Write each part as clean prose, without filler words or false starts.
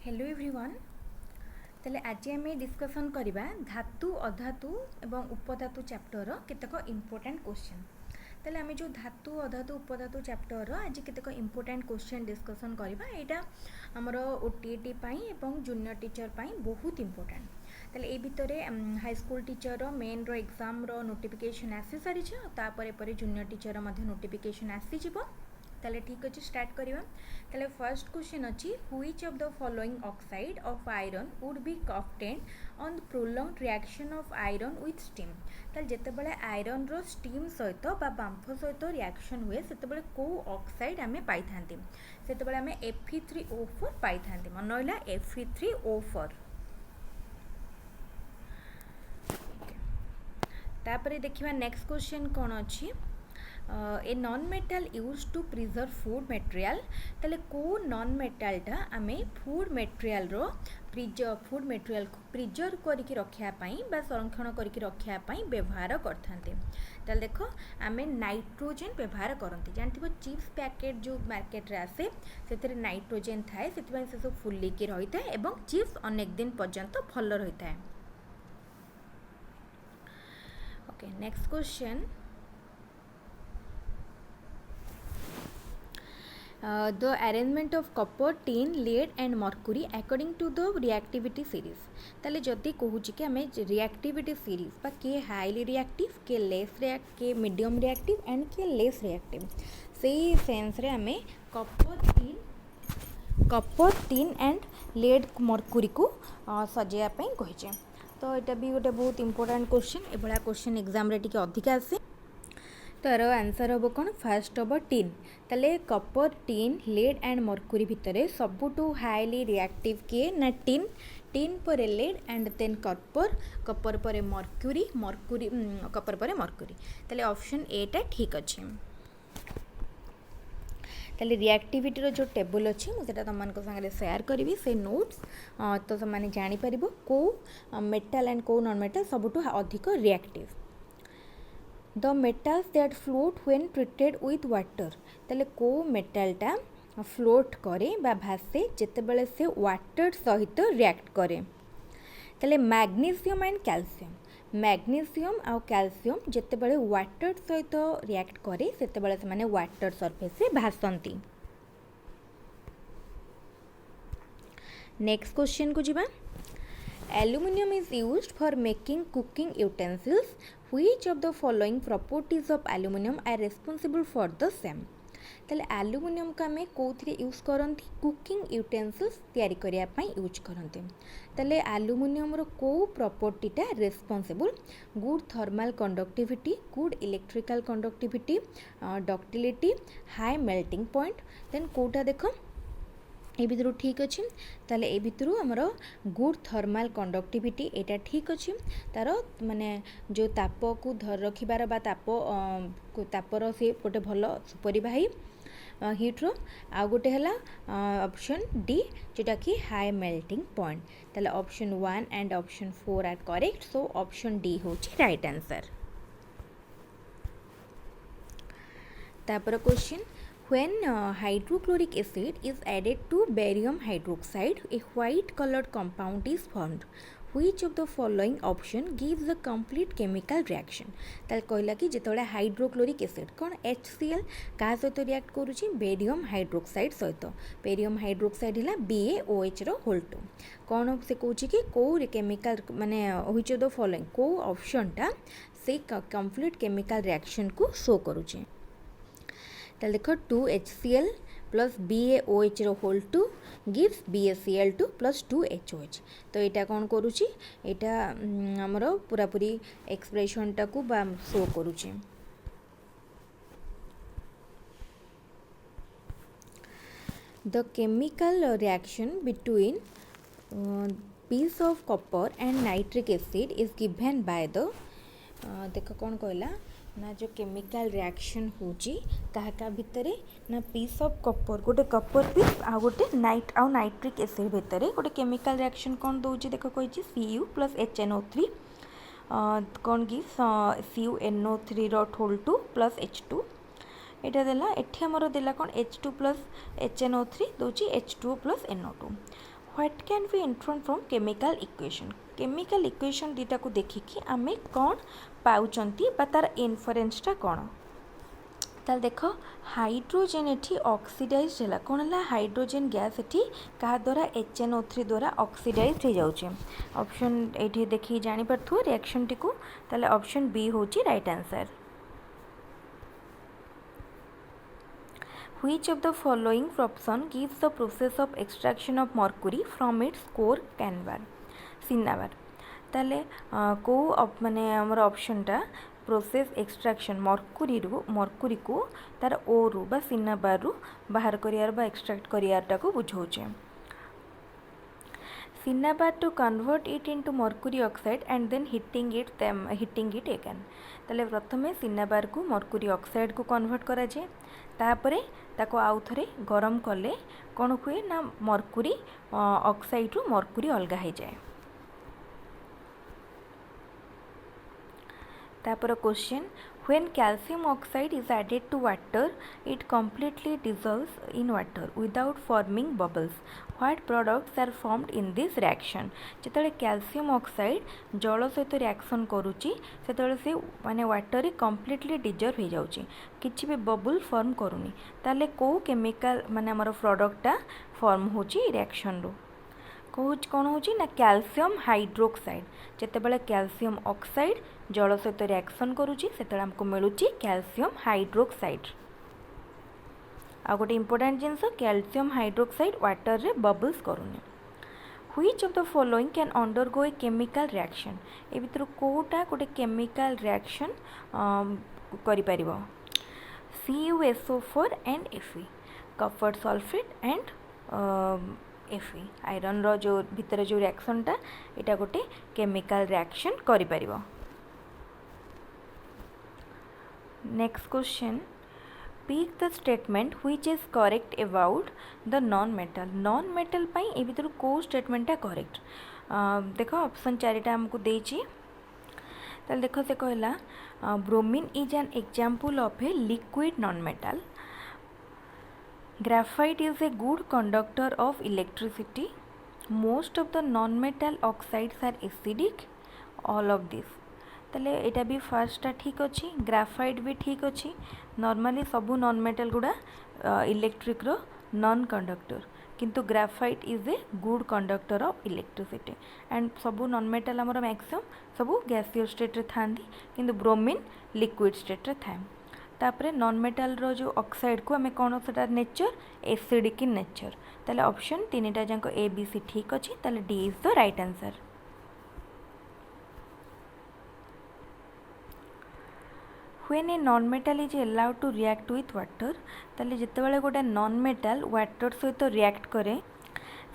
Hello everyone. तेले आज आम डिस्कसन करबा धातु अधातु एवं उपधातु चैप्टर केतक इम्पोर्टेंट क्वेश्चन। तेले आम जो धातु अधातु उपधातु चैप्टर आज केतक इम्पोर्टेंट क्वेश्चन डिस्कसन करबा। एटा हमर ओटीईटी पाई एवं जूनियर टीचर पाई बहुत इम्पोर्टेंट। तेले ए भितरे हाई स्कूल टीचर रो मेन रो एग्जाम रो नोटिफिकेशन आसी सारी छ। तापरे परे जूनियर टीचर मध्ये नोटिफिकेशन आसी जिवो। ताले ठीक अच्छे स्टार्ट करिवा। ताले फर्स्ट क्वेश्चन अच्छी which of the following oxide of iron would be obtained on prolonged reaction of iron with steam. ताले जेतेबेले आयरन रो स्टीम सहित बा बांफ सहित रिएक्शन हुए सेतेबेले को ऑक्साइड आमे पाई थांती। सेतेबेले आमे Fe3O4 पाई थांती। मन रहिला Fe3O4। तापरे देखिबा नेक्स्ट क्वेश्चन कोन अछि। A non metal use to preserve food material. ताले को नॉन मेटलटा आमे फूड मटेरियल रो फूड मटेरियल को प्रिजर्व करके रखिया पाई बा संरक्षण करके रखिया पाई व्यवहार करथांते। ताले देखो आमे नाइट्रोजन व्यवहार करंती। जानथिबो चिप्स पैकेट जो मार्केट रे आसे सेतरे नाइट्रोजन थाए सेतिबा से सब फुल्ली के रहिता एवं चिप्स अनेक दिन पर्यंत भल रहिता। Okay next question. The arrangement of copper, tin, lead and mercury according to the reactivity series। ताले जदि कहूँ कि आम रिएक्टिविटी सीरीज बा के हाईली रिएक्टिव के लेस के मीडियम रिएक्टिव एंड के लेस रिएक्टिव से सेन्स रे आम Kapoor tin and lead Mercury को सजाइवाई कहीचे। तो यहाँ भी गोटे बहुत इंपोर्टेंट क्वेश्चन। एभलिया क्वेश्चन एग्जाम रे टिके अधिक आसे। तार आंसर हम कौन फास्ट हम टिन। ताले Kapoor tin lead and Mercury भितर सबुठू हाईली रिएक्टिव किए ना टिन। टिन पर lead and then Kapoor Kapoor पर मर्क्यूरी मर्क्यूरी कपर पर मर्क्यूरी। ताले ऑप्शन ए टा ठीक अच्छे। ताले रिएक्टिविटी रो जो टेबल अच्छी मुझे तुम सागे सेयार करी से नोट्स तो से जापर को मेटल एंड को नॉन मेटल सबुठू अधिक reactive. The metals that float when treated with water। ताले को मेटालटा फ्लोट करे बा भासे जेतेबेले से वाटर सहित रिएक्ट करे। ताले मैग्नीशियम एंड कैल्शियम। मैग्नीशियम आउ कैल्शियम जेतेबेले वाटर सहित रिएक्ट करे सेतेबेले से माने वाटर सरफेस से भासंती। नेक्स्ट क्वेश्चन को जिबा। Aluminium is used for making cooking utensils. Which of the following properties of aluminium are responsible for the same? ताले aluminium का में कोथिरे यूज करंती कुकिंग यूटेंसिल्स तैयारी करिया पई यूज करंती। ताले aluminium रो को प्रॉपर्टी टा responsible good thermal conductivity good electrical conductivity ductility high melting point. Then कोटा देखो ए भितर ठीक अच्छे। ताले ए भितर आमर गुड थर्मल कंडक्टिविटी एटा ठीक अच्छे। तार माने जो ताप को धर रखिबार बा तापर से गोटे भल परिवाही हिट्रो आ गोटे है ऑप्शन डी जोटा कि हाई मेल्टिंग पॉइंट। ताले option 1 and option 4 are correct. So option D होची राइट आंसर। तापर question when hydrochloric acid is added to barium hydroxide a white colored compound is formed। which of the following option gives a complete chemical reaction। ताल कहला कि जेतोले hydrochloric acid कोन HCl का सहित react करूची barium hydroxide सहित। Barium hydroxide हला BaOH रो whole 2 कोन से कहूची कि को केमिकल माने which of the following को ऑप्शन टा से कंप्लीट केमिकल रिएक्शन को शो करूची। ताल देखो 2HCl प्लस BaOH रो whole 2 gives BaCl2 plus 2HOH। तो यहाँ कौन करुची यहाँ आमर पूरा पूरी एक्सप्रेशन टाकू बा शो करुची। The chemical reaction between piece of copper and nitric acid is given by the देख कौन कहला ना जो केमिकल रिएक्शन होची ताहा भितर ना पीस ऑफ कॉपर गोटे कॉपर पीस आ गोटे नाइट्रिक एसिड भितर गोटे केमिकल रिएक्शन कौन दौची देख कही Cu प्लस HNO3 कौन कि CuNO3 रोल 2 प्लस H2 यहाँ देला एठी हमर देला कौन H2 plus HNO3 दौची H2 plus NO2 what can be inform from chemical equation chemical equation दुटा को देखिकी आम कौन पाउचंती बा तार इनफरेन्सटा कौन ताल देख हाइड्रोजेन एठी ऑक्सीडाइज है कौन है हाइड्रोजेन गैस एठी क्या द्वारा HNO3 द्वारा ऑक्सीडाइज हो जाउछे ऑप्शन एठी देखि जानि परथु रिएक्शन टी को ताले ऑप्शन बी होची right answer Which of the following option gives the process of extraction of mercury from its core cinnabar ताले को माने हमर ऑप्शन टा प्रोसेस एक्सट्रैक्शन मर्कुरी को तार ओ रु बा सिनाबार रु बाहर करियार बा एक्सट्रैक्ट करियारटा को बुझाउछे cinnabar to convert it into mercury oxide and then hitting it again ताले प्रथमे cinnabar को mercury oxide को कन्वर्ट करा जाए तापरे ताको आउ थरे गरम कले कौन हुए ना मर्कुरी ऑक्साइड रु मर्कुरी अलगा हो जाए तापर question when calcium oxide is added to water it completely dissolves in water without forming bubbles what products are formed in this reaction जेतले calcium oxide जल सहित रिएक्शन करूची सेतले से माने वाटर रे completely dissolve हो जाउची किछि भी बबल फॉर्म करूनी ताले को केमिकल माने हमर प्रोडक्टटा फॉर्म होची रिएक्शन रो कौन होची ना कैल्शियम हाइड्रोक्साइड जेतेबेले कैल्शियम ऑक्साइड जल सहित रिएक्शन करूची सेतेबेले हमको मिलूची कैल्शियम हाइड्रोक्साइड आ गोटे इंपोर्टेंट जिनस कैल्शियम हाइड्रोक्साइड वाटर रे बबल्स करूनी Which of the following can undergo a chemical reaction ए भितर कोटा गोटे केमिकल रिएक्शन करि परिबो CuSO4 and Fe copper sulphate and Fe iron रो जो भितर जो रिएक्शन टा एटा गोटे केमिकल रिएक्शन करि परिबो next question pick the statement which is correct about the non metal पाई ए भितर को स्टेटमेंट टा करेक्ट देख ऑप्शन चारिटा हमको देछि ताल देख से कहला bromine is an example of a liquid non metal Graphite is a good conductor of electricity. Most of the non-metal oxides are acidic. All of this. तले एटा भी फर्स्टा ठीक अच्छी ग्राफाइट भी ठीक अच्छी नॉर्मली सबू नॉन मेटल गुड़ा इलेक्ट्रिक रो non conductor किंतु graphite is a good conductor of electricity and सबू नॉन मेटल आमर मैक्सिमम सबू गैसियर स्टेट रे थांदी किंतु ब्रोमीन लिक्विड स्टेट रे थाए तापरे नॉन मेटल रो जो ऑक्साइड को हमें कौन सेटा नेचर एसिडिक इन नेचर ताले ऑप्शन तीनटा जांको ए बी सी ठीक अछि ताले D is the right answer When a non-metal is allowed to react with water ताले जितेबाला गोटे नॉन मेटल वाटर सहित रिएक्ट करे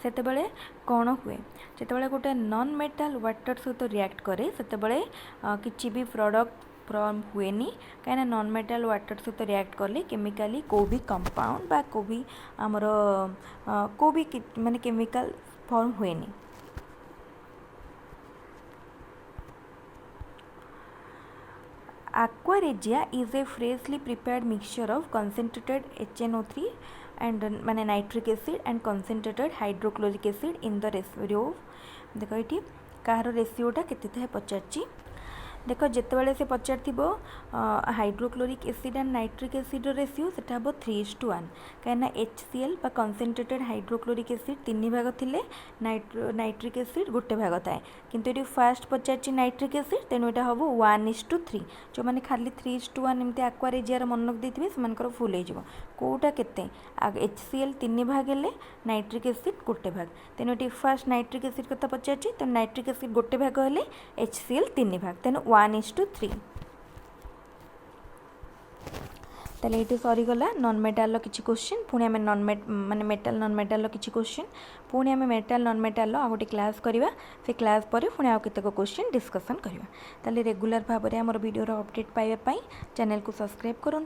सेतेबेले कौन हुए जितेबाला गोटे नॉन मेटल वाटर सहित रिएक्ट करे सेतेबेले किछि भी प्रोडक्ट फॉर्म हुए नी कहीं नॉन मेटल वाटर सहित रिएक्ट कले केमिकली को भी कंपाउंड बा को भी आमर को भी माने केमिकल फॉर्म हुए नी Aqua regia is a freshly prepared mixture of concentrated HNO3 and माने nitric acid and concentrated hydrochloric acid in the ratio देखो ये कार रेशियोटा केते थाए पचारची देख जितेबाला से पचार hydrochloric acid and nitric acid ratio सेटा हम 3:1 कहीं HCl बा कंसेंट्रेटेड हाइड्रोक्लोरिक एसिड 3 भाग थिले नाइट्रिक एसिड गोटे भाग थाए किंतु ये फास्ट पचार नाइट्रिक एसिड तेणु यहाँ हम 1:3 जो मैंने खाली 3:1 एमती आक्वा रेजियार मन रखिदे से फुल हो कौटा केते HCl 3 भाग हेले नाइट्रिक एसिड गोटे भाग तेणु ये फास्ट नाइट्रिक एसिड कथा पचार तेणु नाइट्रिक एसिड गोटे भाग हेले HCl 3 भाग तेणु 1:3 ताले ये सरीगला नॉन मेटाल किसी क्वेश्चन पुणी आम माने मेटाल नॉन मेटाल किसी क्वेश्चन पुणी आम मेटाल नॉन मेटाल आ गोटे क्लास करवा से क्लास पर पुणी आउ केतक क्वेश्चन डिस्कसन करवा ताले रेगुलर भाव में आम वीडियो अपडेट पाइबा चैनल को सब्सक्राइब करूँ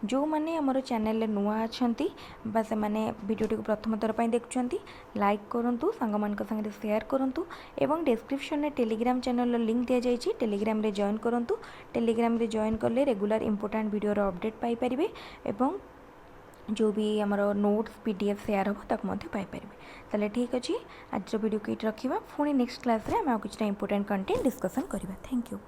जो मैंने आम चैनल नुआ अच्छा बा से मैंने वीडियो को प्रथम थर पर देखुं लाइक करूँ सांग संगे शेयर करूँ और डिस्क्रिप्शन में टेलीग्राम चैनल लिंक दि जाइए टेलीग्राम रे जॉइन करूँ टेलीग्राम रे जॉइन कले regular important video update Piper एवं जो भी आमर नोट्स पीडीएफ शेयर हम ताक पाइपर। ताले ठीक अच्छे आज वीडियो को रखा पुणी नेक्स्ट क्लास रे आम किसी इंपोर्टेंट कंटेंट डिस्कसन करवा। Thank you.